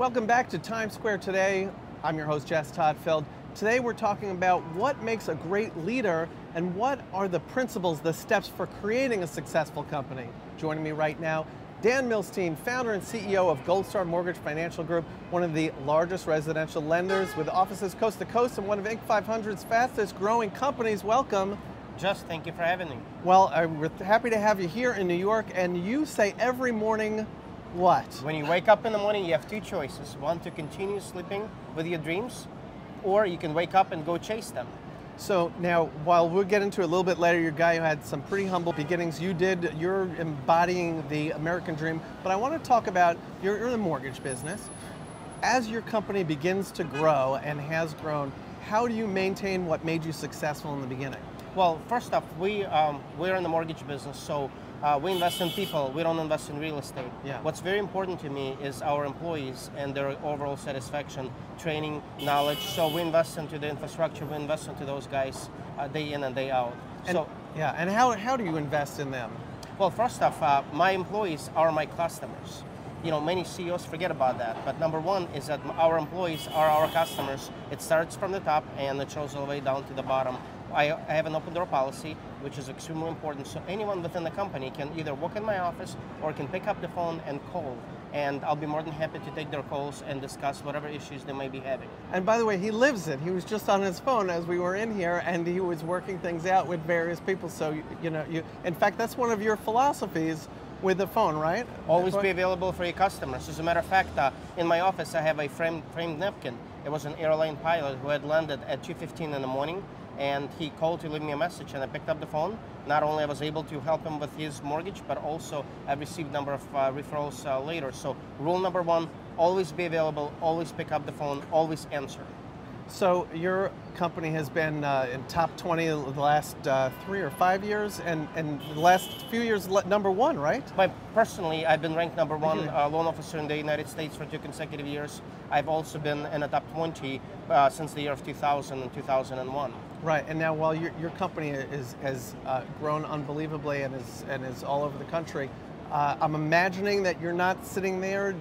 Welcome back to Times Square Today. I'm your host, Jess Todd-Feld. Today we're talking about what makes a great leader and what are the principles, the steps for creating a successful company. Joining me right now, Dan Milstein, founder and CEO of Gold Star Mortgage Financial Group, one of the largest residential lenders with offices coast to coast and one of Inc. 500's fastest growing companies. Welcome. Just thank you for having me. Well, we're happy to have you here in New York, and you say every morning, what? When you wake up in the morning, you have two choices. One, to continue sleeping with your dreams, or you can wake up and go chase them. So now, while we'll get into it a little bit later, you're a guy who had some pretty humble beginnings. You're embodying the American dream, but I want to talk about, you're in the mortgage business. As your company begins to grow and has grown, how do you maintain what made you successful in the beginning? Well, first off, we're in the mortgage business, so we invest in people, we don't invest in real estate. Yeah. What's very important to me is our employees and their overall satisfaction, training, knowledge. So we invest into the infrastructure, we invest into those guys day in and day out. And how do you invest in them? Well, first off, my employees are my customers. You know, many CEOs forget about that, but number one is that our employees are our customers. It starts from the top and it shows all the way down to the bottom. I have an open door policy, which is extremely important, so anyone within the company can either walk in my office or can pick up the phone and call, and I'll be more than happy to take their calls and discuss whatever issues they may be having. And by the way, he lives it. He was just on his phone as we were in here, and he was working things out with various people, so in fact, that's one of your philosophies with the phone, right? Always be available for your customers. As a matter of fact, in my office I have a framed napkin. It was an airline pilot who had landed at 2:15 in the morning, and he called to leave me a message, and I picked up the phone. Not only I was able to help him with his mortgage, but also I received a number of referrals later. So rule number one, always be available, always pick up the phone, always answer. So your company has been in top 20 the last 3 or 5 years, and the last few years number one, right? Personally, I've been ranked number one loan officer in the United States for 2 consecutive years. I've also been in the top 20 since the year of 2000 and 2001. Right, and now while your company has grown unbelievably and is all over the country, I'm imagining that you're not sitting there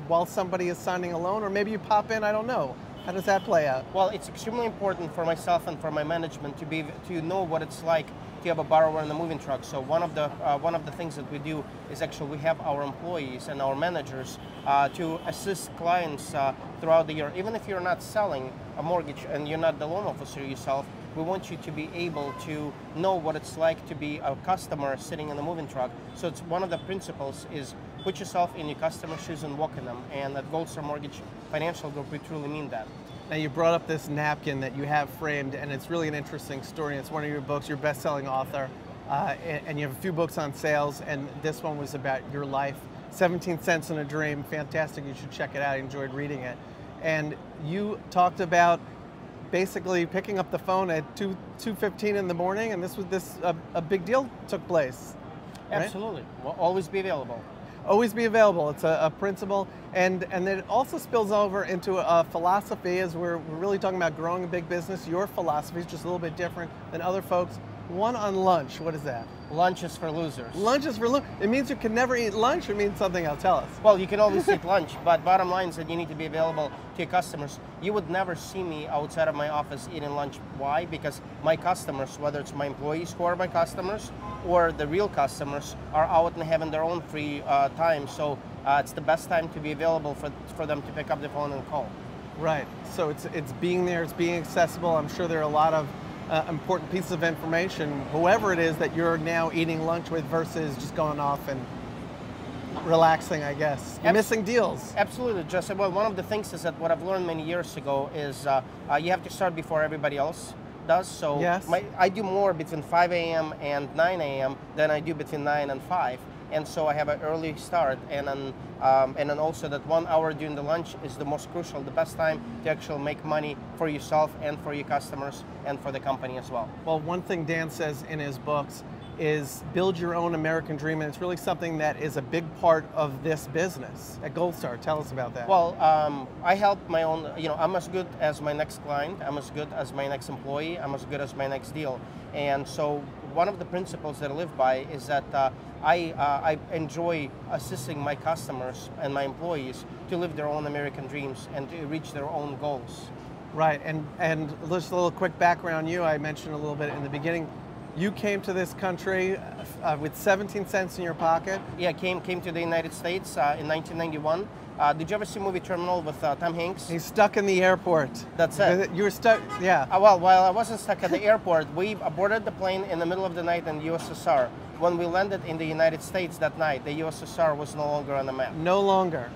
while somebody is signing a loan, or maybe you pop in, I don't know. How does that play out? Well, it's extremely important for myself and for my management to know what it's like to have a borrower in the moving truck. So one of the things that we do is actually we have our employees and our managers to assist clients throughout the year. Even if you're not selling a mortgage and you're not the loan officer yourself, we want you to be able to know what it's like to be a customer sitting in the moving truck. So it's one of the principles is put yourself in your customer's shoes and walk in them. And at Gold Star Mortgage Financial Group, we truly mean that. Now you brought up this napkin that you have framed, and it's really an interesting story. It's one of your books, you're a best-selling author, and you have a few books on sales, and this one was about your life. 17 Cents in a Dream, fantastic, you should check it out, I enjoyed reading it. And you talked about basically picking up the phone at 2:15 in the morning, and a big deal took place. Right? Absolutely, we'll always be available. Always be available. It's a principle, and then it also spills over into a philosophy. As we're really talking about growing a big business, your philosophy is just a little bit different than other folks. One on lunch. What is that? Lunch is for losers. Lunch is for losers. It means you can never eat lunch, or it means something else? Tell us. Well, you can always eat lunch, but bottom line is that you need to be available to your customers. You would never see me outside of my office eating lunch. Why? Because my customers, whether it's my employees who are my customers or the real customers, are out and having their own free time. So it's the best time to be available for them to pick up the phone and call. Right. So it's being there, it's being accessible. I'm sure there are a lot of important pieces of information, whoever it is that you're now eating lunch with versus just going off and relaxing, I guess. You're missing deals. Absolutely, Jesse. Well, one of the things is that what I've learned many years ago is you have to start before everybody else does. So yes. I do more between 5 a.m. and 9 a.m. than I do between 9 and 5. And so I have an early start, and then also that 1 hour during the lunch is the most crucial, the best time to actually make money for yourself and for your customers and for the company as well. Well, one thing Dan says in his books is build your own American dream, and it's really something that is a big part of this business at Gold Star. Tell us about that. Well, I help my own, I'm as good as my next client, I'm as good as my next employee, I'm as good as my next deal. And so one of the principles that I live by is that I enjoy assisting my customers and my employees to live their own American dreams and to reach their own goals. Right, and just a little quick background on you, I mentioned a little bit in the beginning. You came to this country with 17 cents in your pocket. Yeah, came to the United States in 1991. Did you ever see the movie Terminal with Tom Hanks? He's stuck in the airport. That's it. You were stuck, yeah. Well, while I wasn't stuck at the airport, we boarded the plane in the middle of the night in the USSR. When we landed in the United States that night, the USSR was no longer on the map. No longer.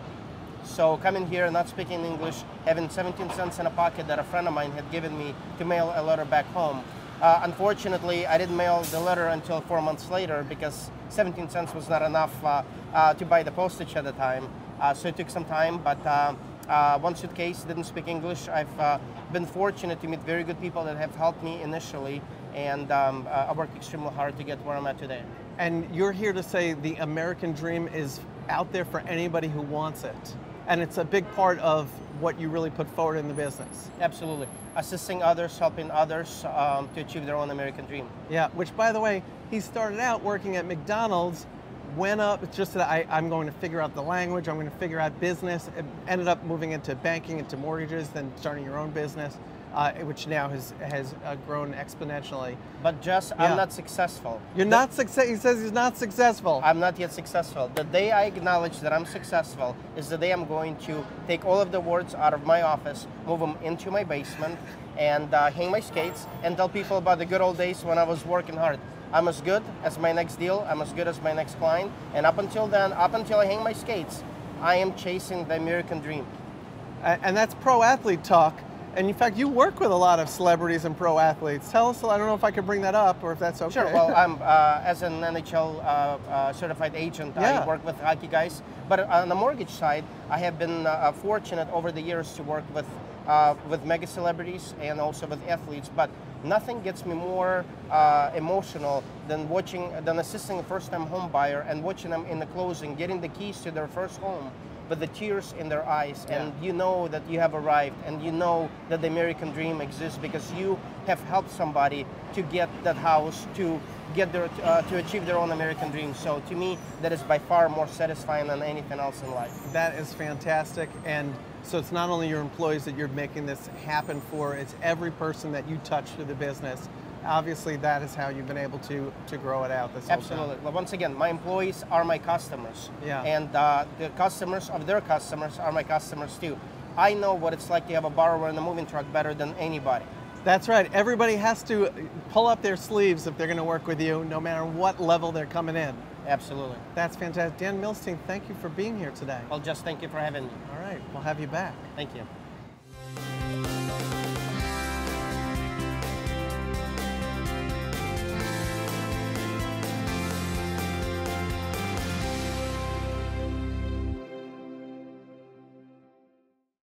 So coming here, not speaking English, having 17 cents in a pocket that a friend of mine had given me to mail a letter back home. Unfortunately, I didn't mail the letter until 4 months later because 17 cents was not enough to buy the postage at the time. So it took some time, but one suitcase, didn't speak English. I've been fortunate to meet very good people that have helped me initially, and I worked extremely hard to get where I'm at today. And you're here to say the American dream is out there for anybody who wants it. And it's a big part of what you really put forward in the business. Absolutely. Assisting others, helping others to achieve their own American dream. Yeah, which by the way, he started out working at McDonald's, went up, it's just that I'm going to figure out the language, I'm going to figure out business, ended up moving into banking, into mortgages, then starting your own business, which now has grown exponentially. But Jess, yeah. I'm not successful. You're not success. He says he's not successful. I'm not yet successful. The day I acknowledge that I'm successful is the day I'm going to take all of the words out of my office, move them into my basement, and hang my skates and tell people about the good old days when I was working hard. I'm as good as my next deal, I'm as good as my next client, and up until then, up until I hang my skates, I am chasing the American dream. And that's pro athlete talk. And in fact, you work with a lot of celebrities and pro athletes. Tell us, I don't know if I could bring that up or if that's okay. Sure, well, I'm, as an NHL certified agent, yeah. I work with hockey guys. But on the mortgage side, I have been fortunate over the years to work with mega celebrities and also with athletes. But nothing gets me more emotional than assisting a first-time home buyer and watching them in the closing, getting the keys to their first home, with the tears in their eyes, and you know that you have arrived, and you know that the American dream exists because you have helped somebody to get that house, to get to achieve their own American dream. So to me, that is by far more satisfying than anything else in life. That is fantastic, and so it's not only your employees that you're making this happen for, it's every person that you touch through the business. Obviously, that is how you've been able to grow it out this whole Absolutely. time. Well, once again, my employees are my customers. Yeah. And the customers of their customers are my customers too. I know what it's like to have a borrower in a moving truck better than anybody. That's right. Everybody has to pull up their sleeves if they're going to work with you, no matter what level they're coming in. Absolutely. That's fantastic. Dan Milstein, thank you for being here today. Well, just thank you for having me. All right. We'll have you back. Thank you.